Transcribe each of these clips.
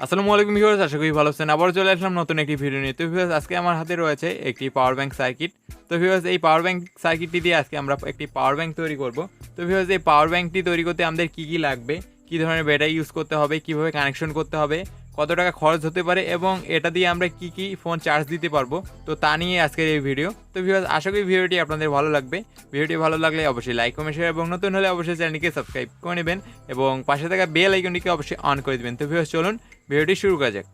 আসসালামু আলাইকুম ভিউয়ার্স, আশা করি ভালো আছেন। আবার চলে আসলাম নতুন একটি ভিডিও নিয়ে। তো ভিউয়ার্স, আজকে আমার হাতে রয়েছে একটি পাওয়ার ব্যাংক সার্কিট। তো ভিউয়ার্স, এই পাওয়ার ব্যাংক সার্কিটটি দিয়ে আজকে আমরা একটি পাওয়ার ব্যাংক তৈরি করব। তো ভিউয়ার্স, এই পাওয়ার ব্যাংকটি তৈরি করতে আমাদের কী কী লাগবে, কী ধরনের ব্যাটারি ইউজ করতে হবে, কীভাবে কানেকশন করতে হবে, কত টাকা খরচ হতে পারে এবং এটা দিয়ে আমরা কী কী ফোন চার্জ দিতে পারবো, তো তা নিয়ে আজকের এই ভিডিও। তো ভিউয়ার্স, আশা করি ভিডিওটি আপনাদের ভালো লাগবে। ভিডিওটি ভালো লাগলে অবশ্যই লাইক কমেন্ট শেয়ার এবং নতুন হলে অবশ্যই চ্যানেলটিকে সাবস্ক্রাইব করে নেবেন এবং পাশে থাকা বেল আইকনটিকে অবশ্যই অন করে দেবেন। তো ভিউয়ার্স, চলুন ভিডিওটি শুরু করা যাক।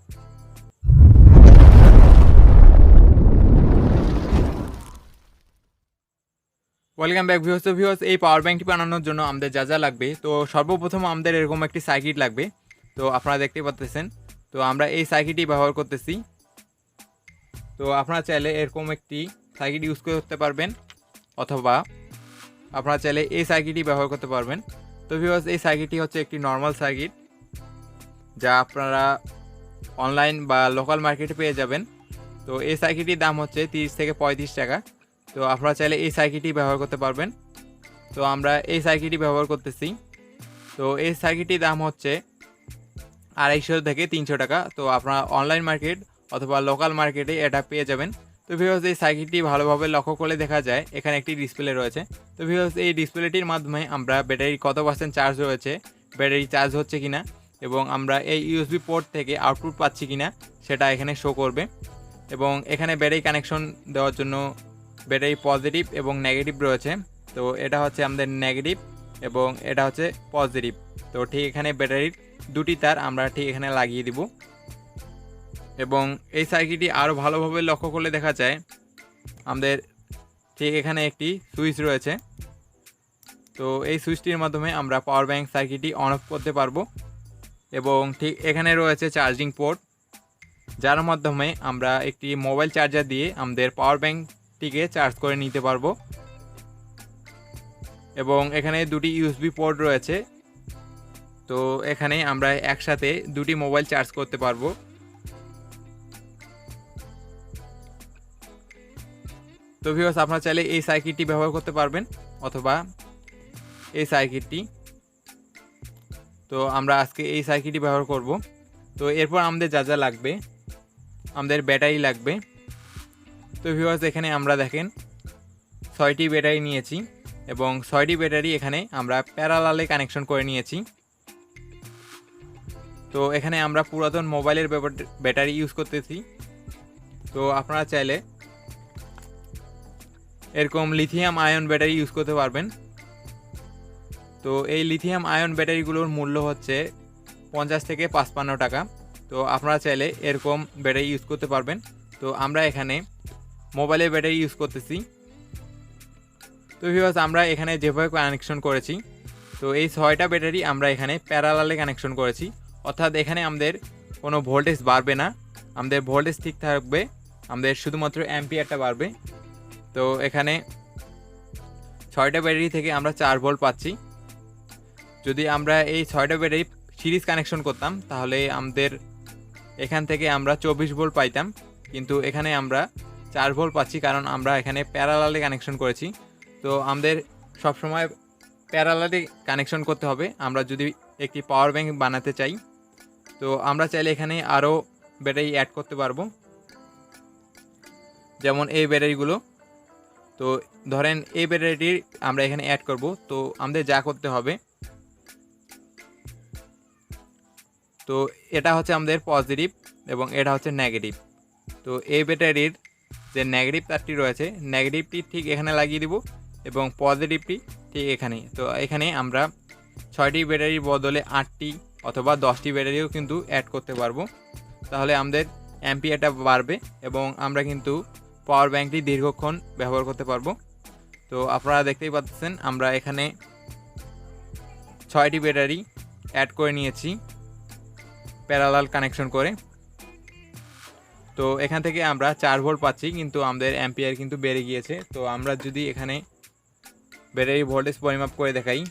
Welcome back viewers. তো ভিউয়ার্স, এই পাওয়ার ব্যাংকটি বানানোর জন্য আমাদের যা যা লাগবে, তো সর্বপ্রথম আমাদের এরকম একটি সার্কিট লাগবে। তো আপনারা দেখতে পাচ্ছেন, তো আমরা এই সার্কিটই ব্যবহার করতেছি। তো আপনারা চাইলে এরকম একটি সার্কিট ইউজ করতে পারবেন অথবা আপনারা চাইলে এই সার্কিটই ব্যবহার করতে পারবেন। তো ভিউয়ার্স, এই সার্কিটটি হচ্ছে একটি নর্মাল সার্কিট, যা আপনারা অনলাইন বা লোকাল মার্কেটে পেয়ে যাবেন। তো এই সার্কিটটির দাম হচ্ছে 30 থেকে 35 টাকা। তো আপনারা চাইলে এই সার্কিটই ব্যবহার করতে পারবেন। তো আমরা এই সার্কিটই ব্যবহার করতেছি। তো এই সার্কিটটির দাম হচ্ছে 250 থেকে 300 টাকা। তো আপনারা অনলাইন মার্কেট অথবা লোকাল মার্কেটে এটা পেয়ে যাবেন। তো ভিউয়ার্স, এই সার্কিটটি ভালোভাবে লক্ষ্য করলে দেখা যায় এখানে একটি ডিসপ্লে রয়েছে। তো ভিউয়ার্স, এই ডিসপ্লেটির মাধ্যমে আমরা ব্যাটারি কত পার্সেন্ট চার্জ রয়েছে, ব্যাটারি চার্জ হচ্ছে কিনা এবং আমরা এই ইউএসবি পোর্ট থেকে আউটপুট পাচ্ছি কিনা সেটা এখানে শো করবে। এবং এখানে ব্যাটারি কানেকশন দেওয়ার জন্য ব্যাটারি পজিটিভ এবং নেগেটিভ রয়েছে। তো এটা হচ্ছে আমাদের নেগেটিভ এবং এটা হচ্ছে পজিটিভ। তো ঠিক এখানে ব্যাটারির দুটি তার আমরা ঠিক এখানে লাগিয়ে দিব। এবং এই সার্কিটটি আরও ভালোভাবে লক্ষ্য করলে দেখা যায় আমাদের ঠিক এখানে একটি সুইচ রয়েছে। তো এই সুইচটির মাধ্যমে আমরা পাওয়ার ব্যাংক সার্কিটটি অন অফ করতে পারবো। এবং ঠিক এখানে রয়েছে চার্জিং পোর্ট, যার মাধ্যমে আমরা একটি মোবাইল চার্জার দিয়ে আমাদের পাওয়ার ব্যাংকটিকে চার্জ করে নিতে পারবো। এবং এখানে দুটি ইউএসবি পোর্ট রয়েছে। তো এখানে আমরা একসাথে দুটি মোবাইল চার্জ করতে পারবো। তো ভিউয়ার্স, আপনারা চাইলে এই সার্কিটটি ব্যবহার করতে পারবেন অথবা এই সার্কিটটি। তো আমরা আজকে এই সার্কিটটি ব্যবহার করব। তো এরপর আমাদের যা যা লাগবে, আমাদের ব্যাটারি লাগবে। তো ভিউয়ার্স, এখানে আমরা দেখেন 6টি ব্যাটারি নিয়েছি এবং 6টি ব্যাটারি এখানে আমরা প্যারালালে কানেকশন করে নিয়েছি। তো এখানে আমরা পুরাতন মোবাইলের ব্যাটারি ইউজ করতেছি। তো আপনারা চাইলে এরকম লিথিয়াম আয়ন ব্যাটারি ইউজ করতে পারবেন। তো এই লিথিয়াম আয়ন ব্যাটারিগুলোর মূল্য হচ্ছে 50 থেকে 55 টাকা। তো আপনারা চাইলে এরকম ব্যাটারি ইউজ করতে পারবেন। তো আমরা এখানে মোবাইলের ব্যাটারি ইউজ করতেছি। তো ভিউয়ার্স, আমরা এখানে যেভাবে কানেকশন করেছি, তো এই 6টা ব্যাটারি আমরা এখানে প্যারালালে কানেকশন করেছি। অর্থাৎ এখানে আমাদের কোনো ভোল্টেজ বাড়বে না, আমাদের ভোল্টেজ ঠিক থাকবে, আমাদের শুধুমাত্র অ্যাম্পিয়ারটা বাড়বে। তো এখানে 6টা ব্যাটারি থেকে আমরা 4 ভোল্ট পাচ্ছি। যদি আমরা এই 6টা ব্যাটারি সিরিজ কানেকশন করতাম তাহলে আমাদের এখান থেকে আমরা 24 ভোল্ট পাইতাম, কিন্তু এখানে আমরা 4 ভোল্ট পাচ্ছি কারণ আমরা এখানে প্যারালালে কানেকশন করেছি। তো আমাদের সবসময় প্যারালালে কানেকশন করতে হবে আমরা যদি একটি পাওয়ার ব্যাংক বানাতে চাই। তো আমরা চাইলে এখানে আরও ব্যাটারি অ্যাড করতে পারবো, যেমন এই ব্যাটারিগুলো। তো ধরেন এই ব্যাটারিটি আমরা এখানে অ্যাড করব। তো আমাদের যা করতে হবে, তো এটা হচ্ছে আমাদের পজিটিভ এবং এটা হচ্ছে নেগেটিভ। তো এই ব্যাটারির যে নেগেটিভ তারটি রয়েছে, নেগেটিভটি ঠিক এখানে লাগিয়ে দিব এবং পজিটিভটি ঠিক এখানে। তো এখানে আমরা 6টি ব্যাটারির বদলে 8টি অথবা 10টি ব্যাটারিও কিন্তু অ্যাড করতে পারবো। তাহলে আমাদের অ্যাম্পিয়ারটা বাড়বে এবং আমরা কিন্তু পাওয়ার ব্যাংকটি দীর্ঘক্ষণ ব্যবহার করতে পারবো। তো আপনারা দেখতেই পাচ্ছেন আমরা এখানে 6টি ব্যাটারি অ্যাড করে নিয়েছি প্যারালাল কানেকশন করে। তো এখান থেকে আমরা 4 ভোল্ট পাচ্ছি, কিন্তু আমাদের অ্যাম্পিয়ার কিন্তু বেড়ে গিয়েছে। তো আমরা যদি এখানে ব্যাটারি ভোল্টেজ পরিমাপ করে দেখাই,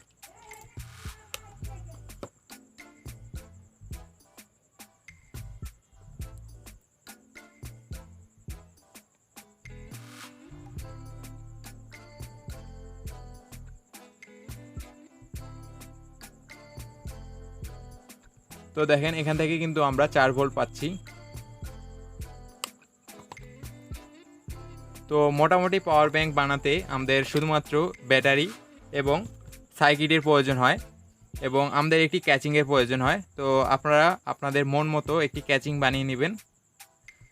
তো দেখেন এখান থেকে কিন্তু আমরা 4 ভোল্ট পাচ্ছি। তো মোটামুটি পাওয়ার ব্যাংক বানাতে আমাদের শুধুমাত্র ব্যাটারি এবং সার্কিটের প্রয়োজন হয় এবং আমাদের একটি ক্যাচিংয়ের প্রয়োজন হয়। তো আপনারা আপনাদের মন মতো একটি ক্যাচিং বানিয়ে নেবেন।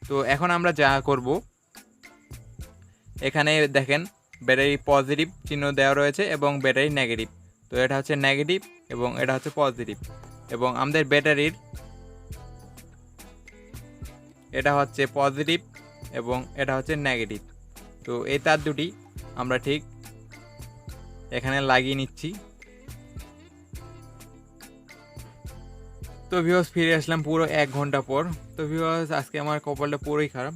তো এখন আমরা যা করব, এখানে দেখেন ব্যাটারি পজিটিভ চিহ্ন দেওয়া রয়েছে এবং ব্যাটারি নেগেটিভ। তো এটা হচ্ছে নেগেটিভ এবং এটা হচ্ছে পজিটিভ, এবং আমাদের ব্যাটারির এটা হচ্ছে পজিটিভ এবং এটা হচ্ছে নেগেটিভ। তো এই তার দুটি আমরা ঠিক এখানে লাগিয়ে নিচ্ছি। তো ভিউয়ার্স ফিরে আসলাম পুরো 1 ঘন্টা পর। তো ভিউয়ার্স আজকে আমার কপালটা পুরোই খারাপ।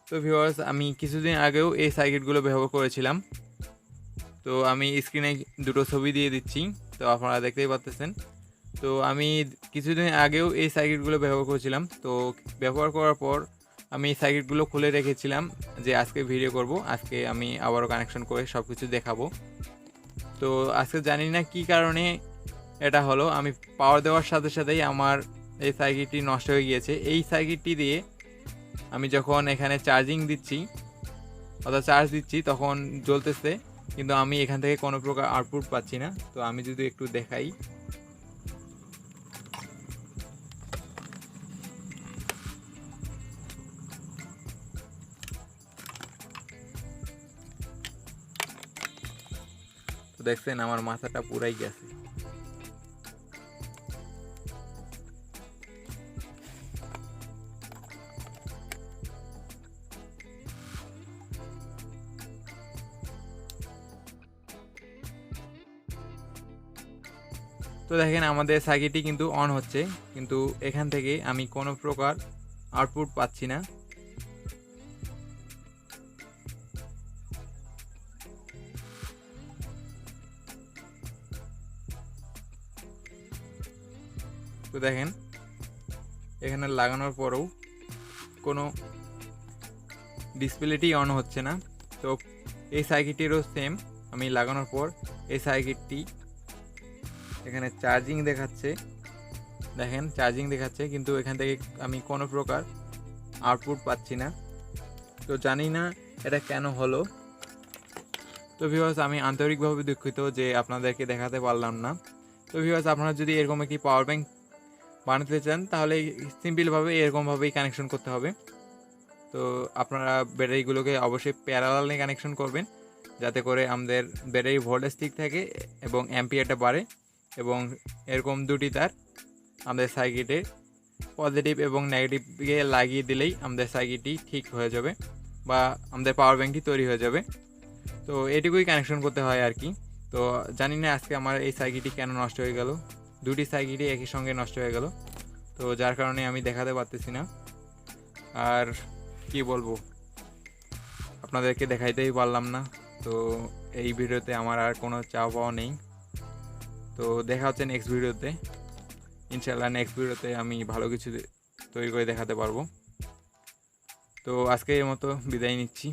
তো ভিউয়ার্স আমি কিছুদিন আগেও এই সার্কিটগুলো ব্যবহার করেছিলাম। তো আমি স্ক্রিনে দুটো ছবি দিয়ে দিচ্ছি, তো আপনারা দেখতেই পাচ্ছেন। তো আমি কিছুদিন আগেও এই সার্কিটগুলো ব্যবহার করেছিলাম। তো ব্যবহার করার পর আমি এই সার্কিটগুলো খুলে রেখেছিলাম যে আজকে ভিডিও করব, আজকে আমি আবারও কানেকশন করে সব কিছু দেখাবো। তো আজকে জানি না কী কারণে এটা হলো, আমি পাওয়ার দেওয়ার সাথে সাথেই আমার এই সার্কিটটি নষ্ট হয়ে গিয়েছে। এই সার্কিটটি দিয়ে আমি যখন এখানে চার্জিং দিচ্ছি অর্থাৎ চার্জ দিচ্ছি তখন জ্বলতেছে, কিন্তু আমি এখান থেকে কোনো প্রকার আউটপুট পাচ্ছি না। তো আমি যদি একটু দেখাই, তো দেখছেন আমার মাথাটা পুরাই গেছে। তো দেখেন আমাদের সার্কিটটি কিন্তু অন হচ্ছে, কিন্তু এখান থেকে আমি কোনো প্রকার আউটপুট পাচ্ছি না। তো দেখেন এখানে লাগানোর পরেও কোনো ডিসপ্লেটি অন হচ্ছে না। তো এই সার্কিটটিরও সেম, আমি লাগানোর পর এই সার্কিটটি এখানে চার্জিং দেখাচ্ছে, দেখেন চার্জিং দেখাচ্ছে, কিন্তু এখান থেকে আমি কোনো প্রকার আউটপুট পাচ্ছি না। তো জানি না এটা কেন হলো। তো ভিউয়ার্স আমি আন্তরিকভাবে দুঃখিত যে আপনাদেরকে দেখাতে পারলাম না। তো ভিউয়ার্স আপনারা যদি এরকম একটি পাওয়ার ব্যাংক বানাতে চান তাহলে সিম্পলভাবে এরকমভাবেই কানেকশন করতে হবে। তো আপনারা ব্যাটারিগুলোকে অবশ্যই প্যারালালে কানেকশন করবেন, যাতে করে আমাদের ব্যাটারি ভোল্টেজ ঠিক থাকে এবং অ্যাম্পিয়ারটা বাড়ে। এবং এরকম দুটি তার আমাদের সার্কিটে পজিটিভ এবং নেগেটিভকে লাগিয়ে দিলেই আমাদের সার্কিটটি ঠিক হয়ে যাবে বা আমাদের পাওয়ার ব্যাংকটি তৈরি হয়ে যাবে। তো এটুকুই কানেকশন করতে হয় আর কি। তো জানি না আজকে আমার এই সার্কিটটি কেন নষ্ট হয়ে গেল, দুটি সার্কিটই একই সঙ্গে নষ্ট হয়ে গেল। তো যার কারণে আমি দেখাতে পারতেছি না। আর কি বলবো, আপনাদেরকে দেখাইতেই পারলাম না। তো এই ভিডিওতে আমার আর কোনো চাওয়া পাওয়া নেই। তো দেখা হচ্ছে নেক্সট ভিডিওতে, ইনশাল্লাহ নেক্সট ভিডিওতে আমি ভালো কিছু তৈরি করে দেখাতে পারবো। তো আজকে এর মতো বিদায় নিচ্ছি।